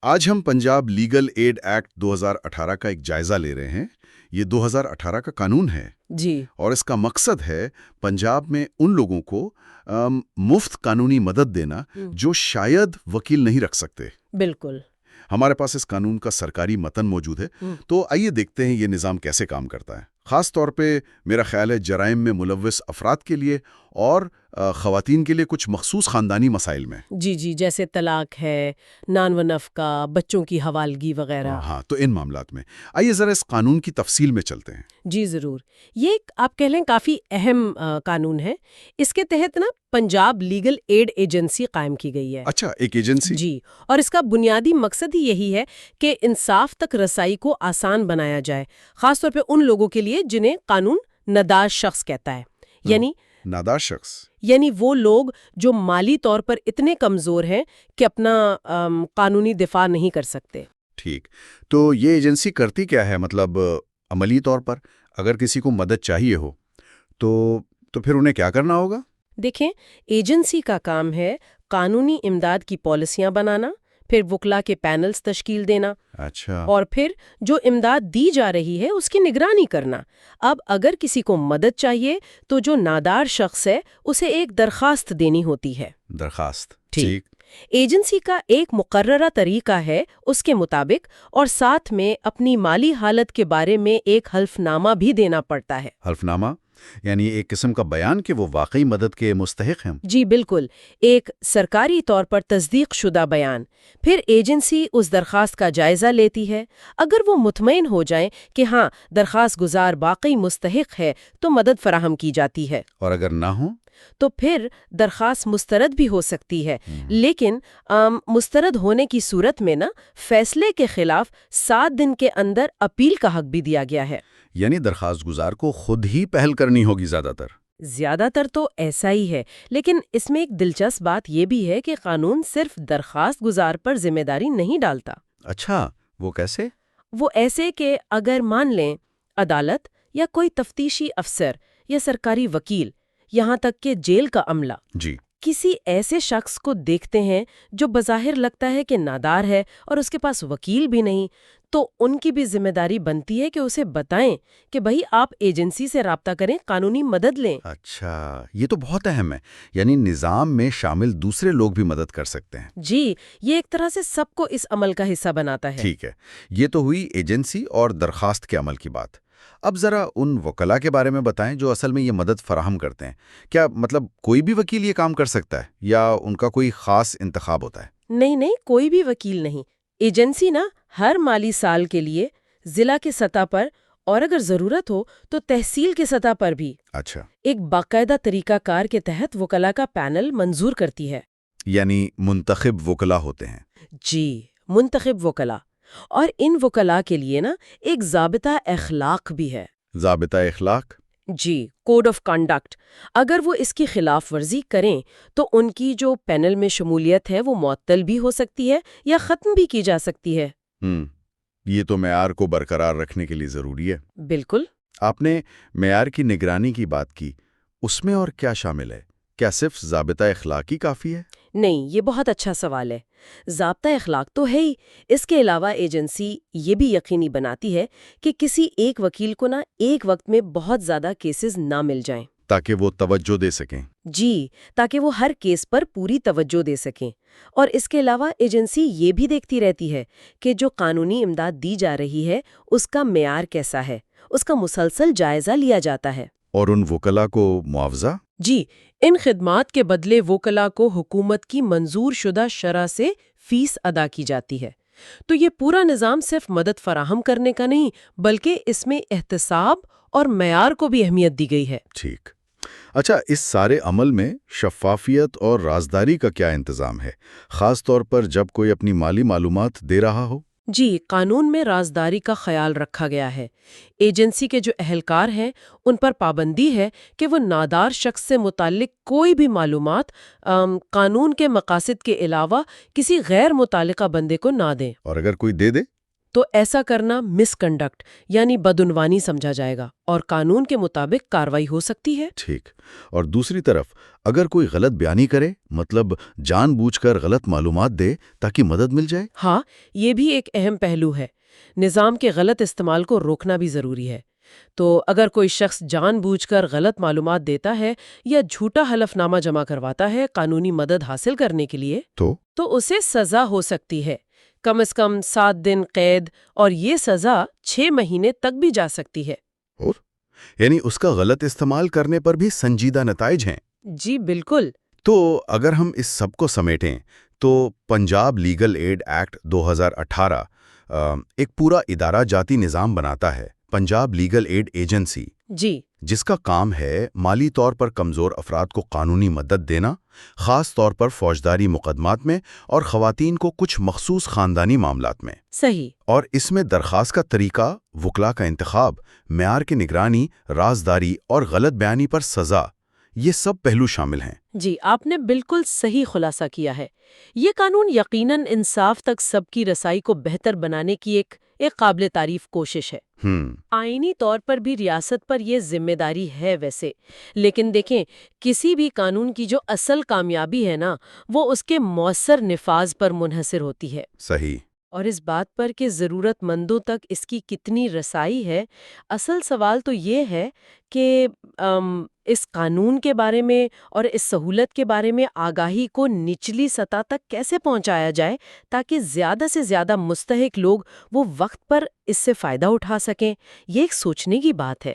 آج ہم Punjab legal aid act 2018 کا ایک جائزہ لے رہے ہیں۔ یہ 2018 کا قانون ہے جی اور اس کا مقصد ہے پنجاب میں ان لوگوں کو مفت قانونی مدد دینا جو شاید وکیل نہیں رکھ سکتے۔ بالکل۔ ہمارے پاس اس قانون کا سرکاری متن موجود ہے، تو آئیے دیکھتے ہیں یہ نظام کیسے کام کرتا ہے۔ خاص طور پہ میرا خیال ہے جرائم میں ملوث افراد کے لیے اور خواتین کے لیے کچھ مخصوص خاندانی مسائل میں۔ جی جی، جیسے طلاق ہے، نان و نفقہ، بچوں کی حوالگی وغیرہ۔ ہاں، تو ان معاملات میں آئیے ذرا اس قانون کی تفصیل میں چلتے ہیں۔ جی ضرور، یہ ایک آپ کہہ لیں کافی اہم قانون ہے۔ اس کے تحت نا پنجاب لیگل ایڈ ایجنسی قائم کی گئی ہے۔ اچھا، ایک ایجنسی؟ جی، اور اس کا بنیادی مقصد ہی یہی ہے کہ انصاف تک رسائی کو آسان بنایا جائے، خاص طور پہ ان لوگوں کے لیے جنہیں قانون نادار شخص کہتا ہے۔ یعنی نادار شخص یعنی وہ لوگ جو مالی طور پر اتنے کمزور ہیں کہ اپنا قانونی دفاع نہیں کر سکتے۔ ٹھیک، تو یہ ایجنسی کرتی کیا ہے؟ مطلب عملی طور پر اگر کسی کو مدد چاہیے ہو تو پھر انہیں کیا کرنا ہوگا؟ دیکھیں، ایجنسی کا کام ہے قانونی امداد کی پالیسیاں بنانا، پھر وکلا کے پینلز تشکیل دینا، اچھا، اور پھر جو امداد دی جا رہی ہے اس کی نگرانی کرنا۔ اب اگر کسی کو مدد چاہیے تو جو نادار شخص ہے اسے ایک درخواست دینی ہوتی ہے۔ درخواست، ٹھیک۔ ایجنسی کا ایک مقررہ طریقہ ہے اس کے مطابق، اور ساتھ میں اپنی مالی حالت کے بارے میں ایک حلف نامہ بھی دینا پڑتا ہے۔ حلف نامہ یعنی ایک قسم کا بیان کہ وہ واقعی مدد کے مستحق ہیں۔ جی بالکل، ایک سرکاری طور پر تصدیق شدہ بیان۔ پھر ایجنسی اس درخواست کا جائزہ لیتی ہے۔ اگر وہ مطمئن ہو جائیں کہ ہاں درخواست گزار واقعی مستحق ہے تو مدد فراہم کی جاتی ہے، اور اگر نہ ہو تو پھر درخواست مسترد بھی ہو سکتی ہے۔ لیکن مسترد ہونے کی صورت میں نا فیصلے کے خلاف 7 دن کے اندر اپیل کا حق بھی دیا گیا ہے۔ یعنی درخواست گزار کو خود ہی پہل کرنی ہوگی زیادہ تر تو ایسا ہی ہے، لیکن اس میں ایک دلچسپ بات یہ بھی ہے کہ قانون صرف درخواست گزار پر ذمہ داری نہیں ڈالتا۔ اچھا، وہ کیسے؟ وہ ایسے کہ اگر مان لیں عدالت یا کوئی تفتیشی افسر یا سرکاری وکیل، یہاں تک کہ جیل کا عملہ، جی، کسی ایسے شخص کو دیکھتے ہیں جو بظاہر لگتا ہے کہ نادار ہے اور اس کے پاس وکیل بھی نہیں، تو ان کی بھی ذمہ داری بنتی ہے کہ اسے بتائیں کہ بھئی آپ ایجنسی سے رابطہ کریں، قانونی مدد لیں۔ اچھا، یہ تو بہت اہم ہے، یعنی نظام میں شامل دوسرے لوگ بھی مدد کر سکتے ہیں۔ جی، یہ ایک طرح سے سب کو اس عمل کا حصہ بناتا ہے۔ ٹھیک ہے، یہ تو ہوئی ایجنسی اور درخواست کے عمل کی بات۔ اب ذرا ان وکلاء کے بارے میں بتائیں جو اصل میں یہ مدد فراہم کرتے ہیں۔ کیا مطلب کوئی بھی وکیل یہ کام کر سکتا ہے یا ان کا کوئی خاص انتخاب ہوتا ہے؟ نہیں، کوئی بھی وکیل نہیں۔ ایجنسی نا ہر مالی سال کے لیے ضلع کے سطح پر اور اگر ضرورت ہو تو تحصیل کے سطح پر بھی اچھا، ایک باقاعدہ طریقہ کار کے تحت وکلاء کا پینل منظور کرتی ہے۔ یعنی منتخب وکلاء ہوتے ہیں؟ جی، منتخب وکلاء، اور ان وکلاء کے لیے نا ایک ضابطہ اخلاق بھی ہے۔ ضابطہ اخلاق؟ جی، کوڈ آف کنڈکٹ۔ اگر وہ اس کی خلاف ورزی کریں تو ان کی جو پینل میں شمولیت ہے وہ معطل بھی ہو سکتی ہے یا ختم بھی کی جا سکتی ہے۔ یہ تو معیار کو برقرار رکھنے کے لیے ضروری ہے۔ بالکل۔ آپ نے معیار کی نگرانی کی بات کی، اس میں اور کیا شامل ہے؟ کیا صرف ضابطہ اخلاق ہی کافی ہے؟ نہیں، یہ بہت اچھا سوال ہے۔ ضابطہ اخلاق تو ہے ہی، اس کے علاوہ ایجنسی یہ بھی یقینی بناتی ہے کہ کسی ایک وکیل کو نا ایک وقت میں بہت زیادہ کیسز نہ مل جائیں، تاکہ وہ توجہ دے سکیں۔ جی، تاکہ وہ ہر کیس پر پوری توجہ دے سکیں۔ اور اس کے علاوہ ایجنسی یہ بھی دیکھتی رہتی ہے کہ جو قانونی امداد دی جا رہی ہے اس کا معیار کیسا ہے، اس کا مسلسل جائزہ لیا جاتا ہے۔ اور ان وکلاء کو معاوضہ؟ جی، ان خدمات کے بدلے وکلاء کو حکومت کی منظور شدہ شرح سے فیس ادا کی جاتی ہے۔ تو یہ پورا نظام صرف مدد فراہم کرنے کا نہیں بلکہ اس میں احتساب اور معیار کو بھی اہمیت دی گئی ہے۔ ٹھیک۔ اچھا، اس سارے عمل میں شفافیت اور رازداری کا کیا انتظام ہے، خاص طور پر جب کوئی اپنی مالی معلومات دے رہا ہو؟ جی، قانون میں رازداری کا خیال رکھا گیا ہے۔ ایجنسی کے جو اہلکار ہیں ان پر پابندی ہے کہ وہ نادار شخص سے متعلق کوئی بھی معلومات قانون کے مقاصد کے علاوہ کسی غیر متعلقہ بندے کو نہ دیں۔ اور اگر کوئی دے دے تو ایسا کرنا مس کنڈکٹ یعنی بدعنوانی سمجھا جائے گا اور قانون کے مطابق کارروائی ہو سکتی ہے۔ ٹھیک۔ اور دوسری طرف اگر کوئی غلط بیانی کرے، مطلب جان بوجھ کر غلط معلومات دے تاکہ مدد مل جائے؟ ہاں، یہ بھی ایک اہم پہلو ہے۔ نظام کے غلط استعمال کو روکنا بھی ضروری ہے۔ تو اگر کوئی شخص جان بوجھ کر غلط معلومات دیتا ہے یا جھوٹا حلف نامہ جمع کرواتا ہے قانونی مدد حاصل کرنے کے لیے تو اسے سزا ہو سکتی ہے، کم از کم 7 دن قید، اور یہ سزا 6 مہینے تک بھی جا سکتی ہے۔ اور یعنی اس کا غلط استعمال کرنے پر بھی سنجیدہ نتائج ہیں۔ جی بالکل۔ تو اگر ہم اس سب کو سمیٹیں تو پنجاب لیگل ایڈ ایکٹ 2018 ایک پورا ادارہ جاتی نظام بناتا ہے، پنجاب لیگل ایڈ ایجنسی، جی، جس کا کام ہے مالی طور پر کمزور افراد کو قانونی مدد دینا، خاص طور پر فوجداری مقدمات میں اور خواتین کو کچھ مخصوص خاندانی معاملات میں۔ صحیح۔ اور اس میں درخواست کا طریقہ، وکلا کا انتخاب، معیار کی نگرانی، رازداری اور غلط بیانی پر سزا، یہ سب پہلو شامل ہیں۔ جی، آپ نے بالکل صحیح خلاصہ کیا ہے۔ یہ قانون یقیناً انصاف تک سب کی رسائی کو بہتر بنانے کی ایک قابل تعریف کوشش ہے۔ آئینی طور پر بھی ریاست پر یہ ذمہ داری ہے ویسے، لیکن دیکھیں، کسی بھی قانون کی جو اصل کامیابی ہے نا، وہ اس کے مؤثر نفاذ پر منحصر ہوتی ہے۔ صحیح۔ اور اس بات پر کہ ضرورت مندوں تک اس کی کتنی رسائی ہے، اصل سوال تو یہ ہے کہ اس قانون کے بارے میں اور اس سہولت کے بارے میں آگاہی کو نچلی سطح تک کیسے پہنچایا جائے تاکہ زیادہ سے زیادہ مستحق لوگ وہ وقت پر اس سے فائدہ اٹھا سکیں۔ یہ ایک سوچنے کی بات ہے۔